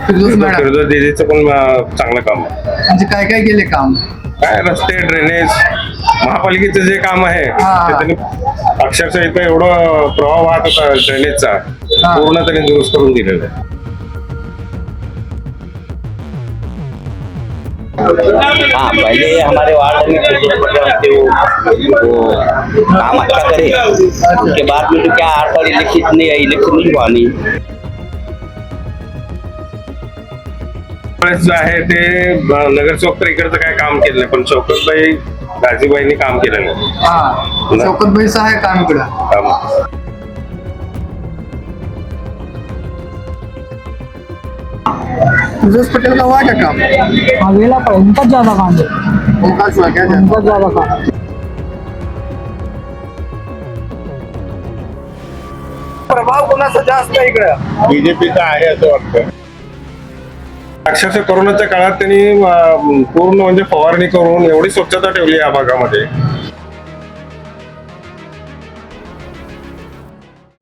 फिरदोस दीदीचं पण चांगलं काम आहे. म्हणजे काय काय केले काम? काय रस्ते, ड्रेनेज, महापालिकेचं जे काम आहे ते त्यांनी अक्षरशः इथं एवढं प्रवाह वाहत होता ड्रेनेजचा, पूर्ण त्यांनी दुरुस्त करून दिलेलं आहे. हाँ, पहले हमारे वार्ड में वो काम अच्छा करे, उसके बाद में तो क्या आठ बार इलेक्शन नहीं हुआ नहीं. जो आहे ते नगरसेवक तर इकडचं काय काम केलं नाही, पण शौकतबाई गाजीबाईंनी काम केलं नाही. शौकतबाईचं आहे काम इकडं. फिरदोस पटेल का हुआ क्या काम? हवेला पर उनका ज्यादा काम है, उनका हुआ क्या? उनका ज्यादा काम. प्रभाव कोणाचा जास्त आहे इकडं? बीजेपीचा आहे असं वाटतं. अक्षरशः कोरोनाच्या काळात त्यांनी पूर्ण म्हणजे फवारणी करून एवढी स्वच्छता ठेवली या भागामध्ये.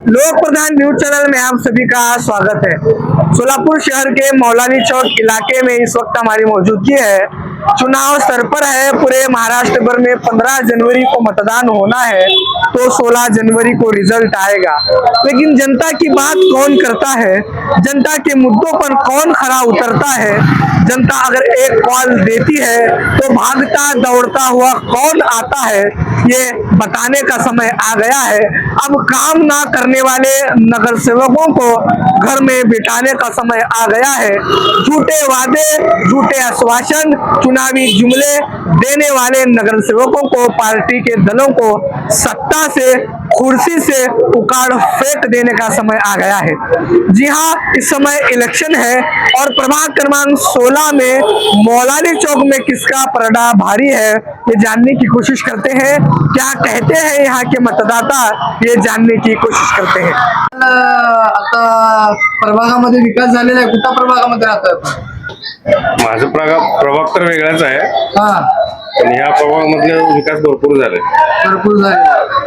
लोक प्रधान न्यूज चैनल में आप सभी का स्वागत है। सोलापुर शहर के मौलानी चौक इलाके में इस वक्त हमारी मौजूदगी है। चुनाव सर पर है। पूरे महाराष्ट्र भर में 15 जनवरी को मतदान होना है, तो 16 जनवरी को रिजल्ट आएगा। लेकिन जनता की बात कौन करता है, जनता के मुद्दों पर कौन खरा उतरता है, जनता अगर एक कॉल देती है तो भागता दौड़ता हुआ कौन आता है, ये बताने का समय आ गया है। अब काम ना करने वाले नगर सेवकों को घर में बिठाने का समय आ गया है। झूठे वादे, झूठे आश्वासन, चुनावी जुमले देने वाले नगर सेवकों को, पार्टी के दलों को सत्ता से, कुर्सी से उखाड़ फेंक देने का समय आ गया है। जी हाँ, इस समय इलेक्शन है और प्रभाग क्रमांक 16 में मौलानी चौक में किसका पलड़ा भारी है, ये जानने की कोशिश करते हैं। क्या कहते हैं यहाँ के मतदाता, ये जानने की कोशिश करते हैं। आता प्रभागामध्ये विकास झालेला आहे, कुठल्या प्रभागामध्ये राहतोय? माझं प्रभाग तर वेगळाच आहे, हा, पण या प्रभागामध्ये विकास भरपूर झाले. भरपूर झाले.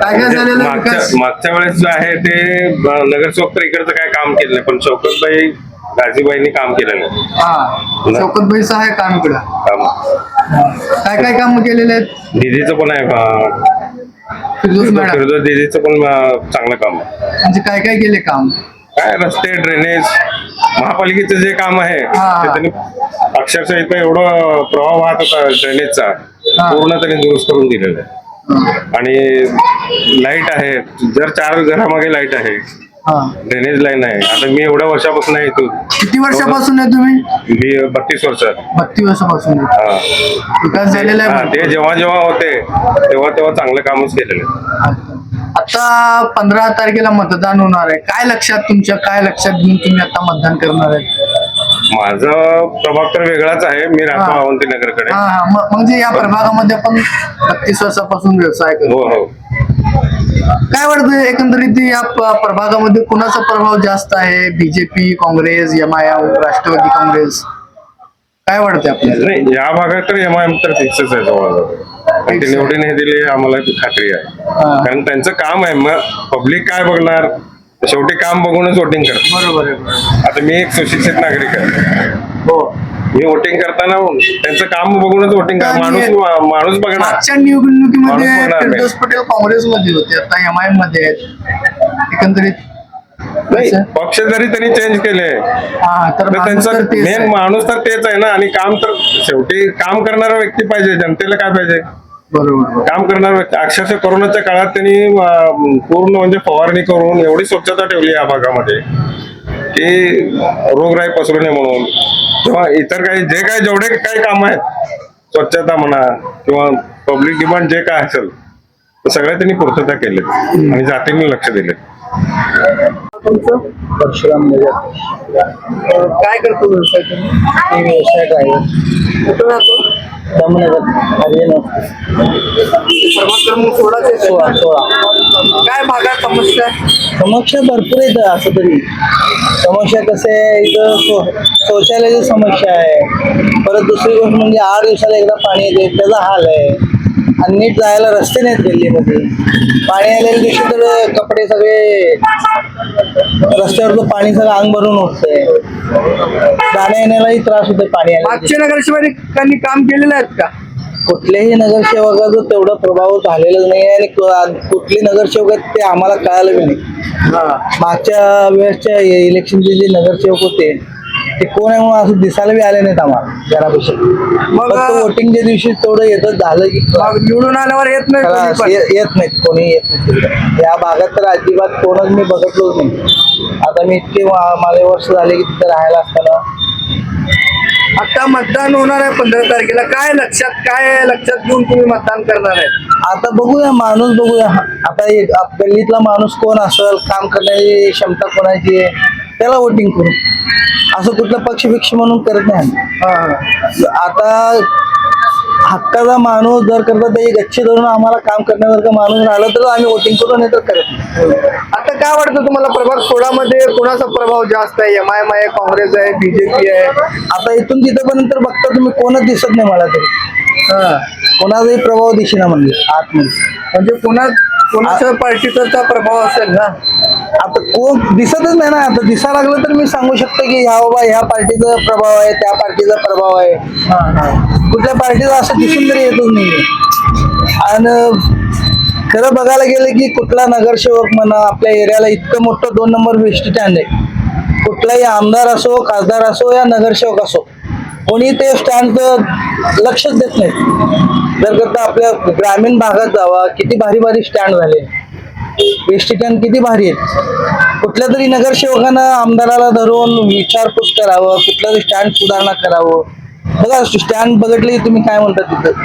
काय काय झालेलं आहे विकास? मागच्या वेळेस जो आहे ते नगरसेवक तर इकडचं काय काम केलं नाही, पण शौकतबाई गाजीबाईंनी काम केलं नाही. हा, शौकतबाईचं आहे काम इकडं. काम काय काय काम केलेले आहेत? दीदीचं पण आहे, फिरदोस दीदीचं पण चांगलं काम आहे. म्हणजे काय काय केले काम? काय रस्ते, ड्रेनेज, महापालिकेचं जे काम आहे ते त्यांनी अक्षरशः इथं एवढं प्रवाह वाहत होता ड्रेनेजचा, पूर्ण त्यांनी दुरुस्त करून दिलेलं आहे. आणि लाईट आहे, 4 घरामागे लाईट आहे, ड्रेनेज लाईन आहे. आता मी एवढ्या वर्षापासून आहे इथून. किती वर्षापासून आहे तुम्ही? मी 32 वर्षात. 32 वर्षापासून विकास झालेला आहे. ते जेव्हा जेव्हा होते तेव्हा चांगलं कामच केलेलं आहे. आता 15 तारखेला मतदान होणार आहे. काय लक्षात घेऊन तुम्ही आता मतदान करणार आहे? माझा प्रभाग तर वेगळाच आहे, मी राहतो अवंती नगरकडे. म्हणजे या प्रभागामध्ये पण 32 वर्षापासून व्यवसाय करतो. हो. काय वाटतं एकंदरीत या प्रभागामध्ये कुणाचा प्रभाव जास्त आहे? बीजेपी, काँग्रेस, MIM, राष्ट्रवादी काँग्रेस, काय वाटतंय आपल्याला? नाही, या भागात तर MIM तर फिक्सच आहे जवळ. ते निवडून नाही दिली आम्हाला खात्री आहे, कारण त्यांचं काम आहे. मग पब्लिक काय बघणार, शेवटी काम बघूनच वोटिंग करतात. बरोबर आहे. आता मी एक सुशिक्षित नागरिक आहे. हो, मी वोटिंग करताना त्यांचं काम बघूनच वोटिंग करा. माणूस बघणार. मागच्या निवडणुकीमध्ये फिरदोस पटेल काँग्रेसमध्ये होते, आता MIM मध्ये आहेत. एकंदरीत नाही, पक्ष जरी त्यांनी चेंज केले तर त्यांचा मेन माणूस तर तेच आहे ना. आणि काम तर शेवटी काम करणारा व्यक्ती पाहिजे. जनतेला काय पाहिजे? बरोबर, काम करणारा व्यक्ती. अक्षरशः कोरोनाच्या काळात त्यांनी पूर्ण म्हणजे फवारणी करून एवढी स्वच्छता ठेवली या भागामध्ये की रोगराई पसरू नये म्हणून, किंवा इतर काही जेवढे काही काम आहेत, स्वच्छता म्हणा किंवा पब्लिक डिमांड जे काय असेल तर सगळ्या त्यांनी पूर्तता केली आणि जातींनी लक्ष दिले. परशुराम नगर. काय करतो व्यवसाय तुम्ही? व्यवसाय काय? कुठं राहतो? दमनगर, हरियाणा. प्रभाग क्रमांक 16. काय भागात समस्या? समस्या भरपूर आहेत. असं तरी समस्या कसं आहे, इथं शौचालयाची समस्या आहे. परत दुसरी गोष्ट म्हणजे 8 दिवसाला एकदा पाणी येते, त्याचा हाल आहे. नीट जायला रस्ते नाहीत गल्लीमध्ये. पाणी आलेल्या दिवशी तर कपडे सगळे रस्त्यावरचं पाणी सगळं अंग भरून उठतंय. जाण्या येण्यालाही त्रास होतोय पाणी आल्या मागच्या नगरसेवकांनी काम केलेलं आहेत का? कुठल्याही नगरसेवकाचा तेवढा प्रभाव झालेला नाही आणि कुठले नगरसेवक आहेत ते आम्हाला कळालं बी नाही. मागच्या वेळेसच्या इलेक्शनचे जे नगरसेवक होते ते कोण आहे म्हणून असं दिसायला बी आले नाहीत आम्हाला घरापेक्षा. मग वोटिंगच्या दिवशी तेवढं येतं झालं की मग निवडून आल्यावर येत नाही कोणी खलास, पण. येत नाहीत कोणी येत नाही. या भागात तर अजिबात कोणच मी बघितलोच नाही. आता मी इतके माझे वर्ष झाले की तिथे राहायला असताना. आता मतदान होणार आहे 15 तारखेला. काय लक्षात घेऊन तुम्ही मतदान करणार आहे? आता बघूया माणूस बघूया. आता एक गल्लीतला माणूस कोण असेल, काम करण्याची क्षमता कोणाची आहे त्याला वोटिंग करू. असं कुठलं पक्षभिक्ष म्हणून करत नाही आम्ही. आता हक्काचा माणूस जर करता ते गच्ची धरून आम्हाला काम करण्यासारखं माणूस राहिला तर आम्ही वोटिंग करू, नाही तर करत नाही. आता काय वाटतं तुम्हाला प्रभाग 16 मध्ये कोणाचा प्रभाव जास्त आहे? MIM आहे, काँग्रेस आहे, BJP आहे? आता इथून तिथपर्यंत बघता तुम्ही कोणच दिसत नाही मला तरी. कोणाचाही प्रभाव दिसेना म्हणजे आतमध्ये. म्हणजे कोणाच्या पार्टीचा प्रभाव असेल ना? आता कोण दिसतच नाही ना. आता दिसा लागलं तर मी सांगू शकतो की ह्या बाबा ह्या पार्टीचा प्रभाव आहे, त्या पार्टीचा प्रभाव आहे. कुठल्या पार्टीचा असं दिसून तरी येतच नाही. आणि खरं बघायला गेलं की कुठला नगरसेवक म्हणा आपल्या एरियाला इतकं मोठं 2 नंबर बेस्ट स्टँड आहे. कुठलाही आमदार असो, खासदार असो या नगरसेवक असो कोणी ते स्टँडचं लक्षच देत नाही. जर करता आपल्या ग्रामीण भागात जावा, किती भारी भारी स्टँड झाले, बेस्ट स्टँड किती भारी आहेत. कुठल्या तरी नगरसेवकानं आमदाराला धरून विचारपूस करावं, कुठलं स्टँड सुधारणा करावं. बघा स्टँड बघितले तुम्ही काय म्हणता तिथं.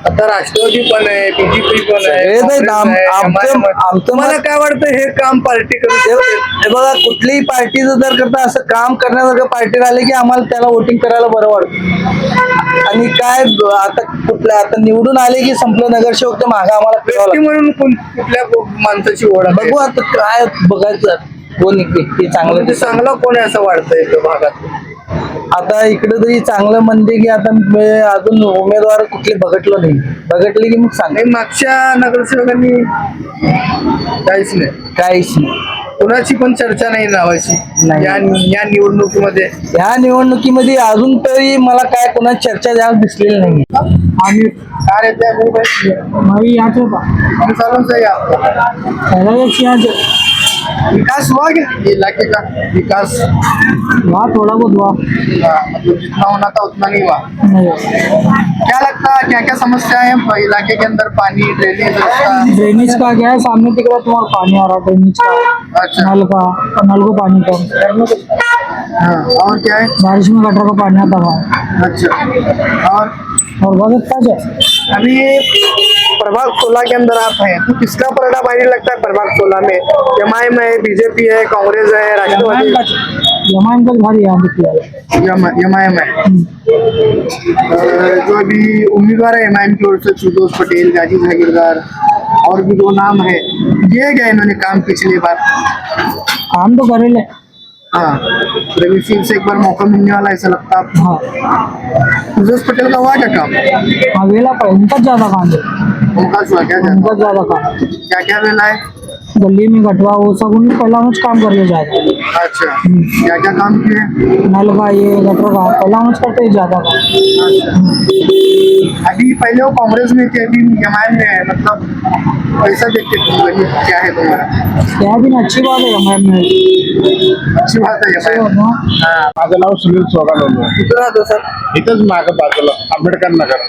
आता राष्ट्रवादी पण आहे, BJP पण आहे, सगळेच आहेत. काँग्रेस आहे, आमचं- MIM आहे. आमचं तुम्हाला मत- काय वाटतं हे काम पार्टी करू शकते? हे बघा कुठलीही पार्टीचं जर करता असं काम करण्यासारखं पार्टी राहिले की आम्हाला त्याला वोटिंग करायला बरं वाटतं. आणि काय आता निवडून आले की संपलं, नगरसेवकच्या मागे आम्हाला फिरावं व्यक्ती लागतं. म्हणून कुठल्या माणसाची ओळख आहे? बघू आता काय बघायचं कोण व्यक्ती चांगलं म्हणजे दिसतं. चांगला कोण आहे असं वाटतंय इथं भागात? आता इकडे तरी चांगलं म्हणते की आता मी अजून उमेदवार कुठले बघितलो नाही. बघितले की मग सांग. नाही, मागच्या नगरसेवकांनी काहीच नाही, काहीच नाही. कुणाची पण चर्चा नाही नावाची नाही. या निवडणुकीमध्ये. ह्या निवडणुकीमध्ये अजून तरी मला काय कोणाची चर्चा जास्त दिसलेली नाही. आम्ही काय रहते हैं वो भाई? भाई यहाँ से था कौन सालों से है आपका? पहला एक यहाँ से विकास हुआ क्या ये इलाके का? विकास वहाँ थोड़ा बहुत हुआ मतलब जितना होना था उतना नहीं हुआ। नहीं क्या लगता है क्या क्या समस्या है इलाके के अंदर? पानी, ड्रेनेज, रास्ता? ड्रेनेज का क्या है, सामने दिख रहा है तुम्हारा पानी आ रहा है ड्रेनेज का, अच्छा, नल का, और नल को पानी कम, हाँ, और क्या है? बारिश में गटर का पानी आता था, अच्छा, और बहुत अच्छा है। अभी प्रभाग 16 के अंदर आप हैं तो किसका पलड़ा भारी लगता है प्रभाग 16 में? MIM है, BJP है, कांग्रेस है, राष्ट्रवादी? जमान का भारी यहाँ दिख रहा है। MIM है। जो अभी उम्मीदवार है MIM की ओर से सुदोष पटेल, गाजी जागीरदार और भी 2 नाम है, किए गए इन्होंने काम पिछली बार। काम तो करे ले। हाँ, रवि सिंह से एक बार मौका मिलने वाला है ऐसा लगता है आपको? हाँ सुदोष पटेल का हुआ क्या काम? हाँ वेला पर उनका ज्यादा काम है, उनका हुआ क्या उनका ज्यादा काम, क्या क्या वेला है? गली में गटवा वो सब उन्हें पहला मुझ काम कर ले जाएगा। अच्छा, क्या क्या काम किए? नल का ये गटर का पहला मुझ करते ही ज्यादा काम। अभी पहले वो कांग्रेस में थे, अभी MIM में है, मतलब कैसा देखते तुम? गली क्या है तुम्हारा? क्या भी ना अच्छी बात है हमारे अच्छी बात है MIM। हाँ, माझं नाव सुनील सोगालोंडे. कुठं राहतो सर? इथंच मागं बाजूला आंबेडकर नगर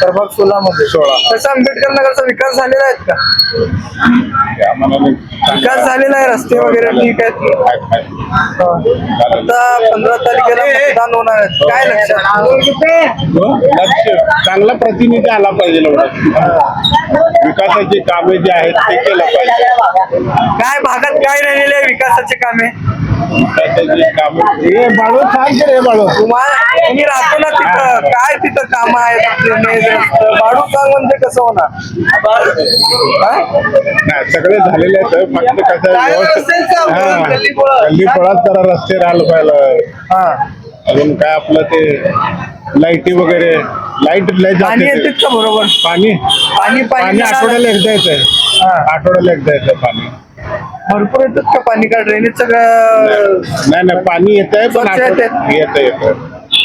प्रभाग 16 मध्ये. 16. तसं आंबेडकर नगरचा विकास झालेला आहे का? विकास झालेला आहे, रस्ते वगैरे ठीक आहेत. आता 15 तारखेला मतदान होणार आहे, काय लक्षात? लक्ष चांगला प्रतिनिधी आला पाहिजे. विकासाची कामे जी आहेत ते केलं पाहिजे. काय भागात काय राहिलेले आहे विकासाचे कामे? विकासाची कामे हे बाळू सांग रे बाळू. तुम्ही राहतो ना तिथं, काय तिथं काम आहेत आपले? बाळू सांग म्हणजे कसं होणार? नाही, सगळे झालेले आहेत. फक्त कसं गल्ली पळात जरा रस्ते राहायला पाहिजे. हा, अजून काय आपलं ते लाईटी वगैरे लाईट लय पाणी जाते येतात का बरोबर? पाणी पाणी पाणी पाणी आठवड्याला एकदा येतंय हा. आठवड्याला एकदा येतंय पाणी भरपूर येतात का पाणी? का ड्रेनेज सगळं नाही पाणी येतंय पण स्वच्छ येतंय? येतंय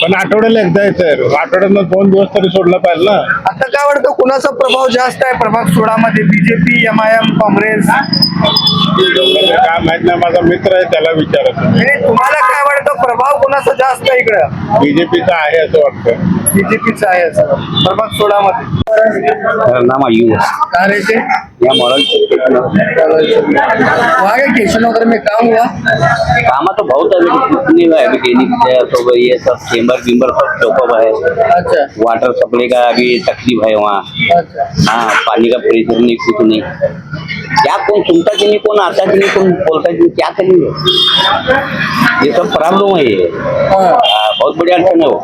पण आठवड्याला एकदा येतंय आठवड्यानं 2 दिवस तरी सोडलं पाहिजे ना. आता काय वाटतं कुणाचा प्रभाव जास्त आहे प्रभाग 16 मध्ये? BJP, MIM, Congress? काय माहित नाही, माझा मित्र आहे त्याला विचारत नाही, तुम्हाला काय वाटतं प्रभाव कुणाचा जास्त आहे इकडं? बीजेपीचा आहे असं वाटतं. बीजेपीचा आहे असं प्रभाग 16 मध्ये. मेरा नाम आयु है। कहाँ रहते? यहाँ मॉडल वहाँ के स्टेशन वगैरह में काम हुआ? काम तो बहुत है लेकिन कुछ नहीं हुआ है। अभी क्लिनिक है तो ये सब चेम्बर विम्बर सब चौकअप है। अच्छा वाटर सप्लाई का अभी तकलीफ है वहाँ। अच्छा। हाँ, पानी का प्रेशर नहीं, कुछ नहीं। क्या कौन सुनता कि नहीं, कौन आता कि नहीं, कौन बोलता कि नहीं, क्या करेंगे? ये सब प्रॉब्लम है ये। हाँ। बहुत बड़ी अड़चन है वो।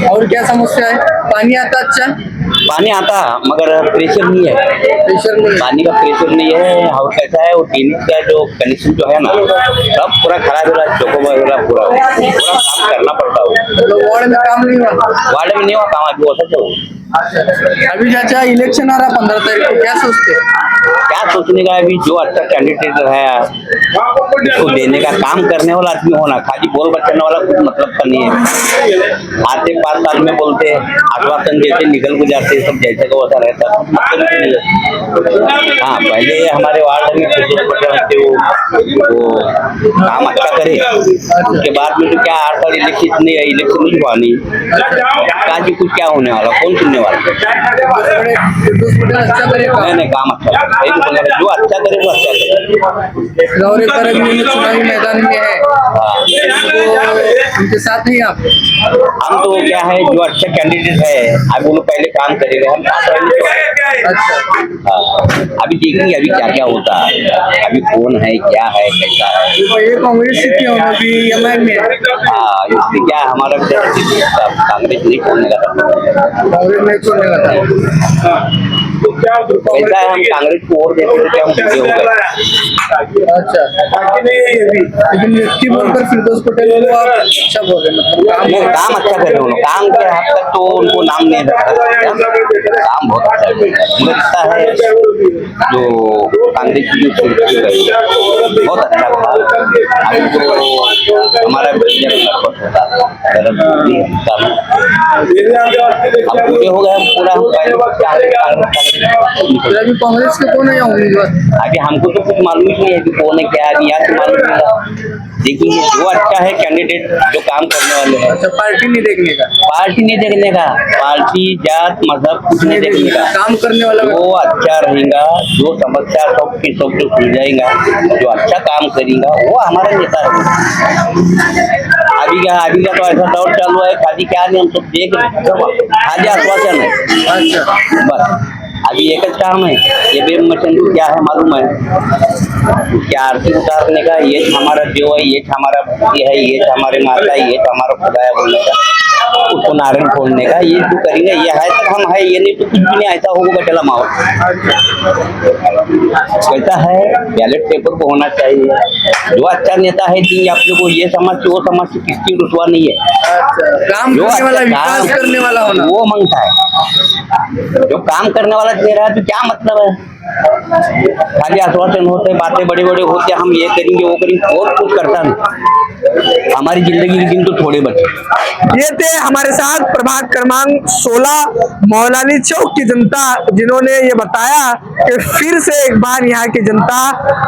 और क्या समस्या है? पानी आता अच्छा? पानी आता मगर प्रेशर नहीं है। प्रेशर नहीं है। पानी का प्रेशर नहीं है। और कैसा है वो क्लिनिक का जो कनेक्शन जो है ना सब पूरा खराब हो रहा है। चौको वगैरह पूरा काम करना पड़ता है। तो वार्ड में काम नहीं हुआ? वार्ड में नहीं हुआ काम, अभी होता चलो। अभी चाचा इलेक्शन आ रहा 15 तारीख को, क्या सोचते? क्या सोचने का, अभी जो अच्छा कैंडिडेट है उसको देने का, काम करने वाला आदमी होना। खाली बोल बचाने वाला कुछ मतलब का नहीं है। आते 5 साल में बोलते आश्वासन देते निकल को जाते, सब जैसे का वैसा रहता है, मतलब ही नहीं है। हाँ, पहले हमारे वार्ड में वो काम अच्छा करे, उसके बाद में तो क्या 8 साल इलेक्शन नहीं हुआ नहीं, काजी कुछ क्या होने वाला, कौन सुनने वाला? अच्छा करेगा? नहीं काम अच्छा करे, सही बोल रहा है, जो अच्छा करे वो अच्छा करे। गौरेकर अभी चुनावी मैदान में है, तो उनके साथ नहीं आप? हम तो क्या है, जो अच्छा कैंडिडेट है अभी वो पहले काम करेंगे, हम साथ रहेंगे। अच्छा। हाँ, अभी देखेंगे अभी क्या क्या होता है, अभी कौन है, क्या है, कैसा है। तो ये कांग्रेस से क्यों अभी MIM में? हाँ, इसलिए क्या हमारा कांग्रेस नहीं छोड़ने का था। कांग्रेस नहीं छोड़ने का था। कैसा है, हम कांग्रेस को वोट देते थे क्या हम जीते हो गए। अच्छा, लेकिन व्यक्ति बोलकर फिरदौस पटेल को आप अच्छा बोल रहे हैं, मतलब नहीं, काम अच्छा करे उन्होंने, काम के हद तक तो उनको नाम नहीं रखा, काम बहुत अच्छा है। मुझे लगता है जो कांग्रेस की जो सुर्खी है बहुत अच्छा था। अभी तो हमारा होता अब पूरे हो गए, हम पूरा फिर अभी कांग्रेस के कौन है या उम्मीदवार? अभी हमको तो कुछ मालूम ही नहीं है कि कौन है क्या है, अभी यहाँ से मालूम नहीं। देखिए जो अच्छा है कैंडिडेट, जो काम करने वाले हैं। अच्छा, पार्टी नहीं देखने का? पार्टी नहीं देखने का, पार्टी जात मजहब कुछ नहीं देखने का, काम करने वाला जो अच्छा रहेगा, जो समस्या सबकी सब जो सुलझाएगा, जो अच्छा काम करेगा वो हमारा नेता है। अभी का तो ऐसा दौर चालू है, खाली क्या नहीं, हम सब देख रहे हैं, खाली आश्वासन है। अच्छा, बस अभी एक काम है, ये बेम मशीन क्या है मालूम है, क्या आरती उतारने का, ये हमारा देव है, ये हमारा भक्ति है, ये हमारे माता है, ये हमारा खुदा है बोलने का, उसको नारायण खोलने का, ये जो करेंगे ये है तक हम है, ये नहीं तो कुछ भी नहीं, ऐसा होगा चला माहौल। कैसा है, बैलेट पेपर को होना चाहिए, जो अच्छा नेता है जी आप लोग को, ये समझ से वो समझ से किसकी रुसवा नहीं है। काम जो करने वाला, अच्छा विकास काम करने वाला होना। वो मांगता है, जो काम करने वाला दे रहा है तो क्या मतलब है, खाली आश्वासन होते, बातें बड़ी बड़ी होती, हम ये करेंगे वो करेंगे, और कुछ करता नहीं। हमारी जिंदगी के दिन तो थोड़े बचे। ये थे हमारे साथ प्रभाग क्रमांक 16 मौलानी चौक की जनता, जिन्होंने ये बताया कि फिर से एक बार यहाँ की जनता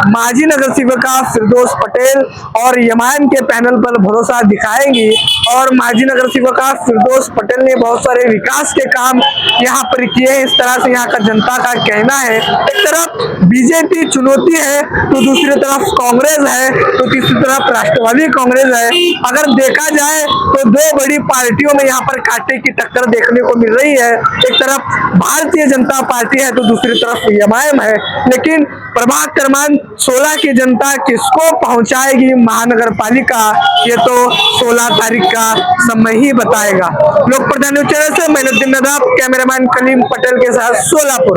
माजी नगर सेविका फिरदौस पटेल और MIM के पैनल पर भरोसा दिखाएंगी। और माजी नगर सेविका फिरदौस पटेल ने बहुत सारे विकास के काम यहाँ पर किए, इस तरह से यहाँ का जनता का कहना है। एक तरफ बीजेपी चुनौती है तो दूसरी तरफ कांग्रेस है, तो तीसरी तरफ राष्ट्रवादी कांग्रेस है। अगर देखा जाए तो दो बड़ी पार्टियों में यहाँ पर कांटे की टक्कर देखने को मिल रही है। एक तरफ भारतीय जनता पार्टी है तो दूसरी तरफ MIM है। लेकिन प्रभाग क्रमांक 16 की जनता किसको पहुंचाएगी महानगर पालिका, ये तो 16 तारीख का समय ही बताएगा। लोक प्रधान न्यूज चैनल से मैनुद्दीन नदाब, कैमरामैन कलीम पटेल के साथ सोलापुर।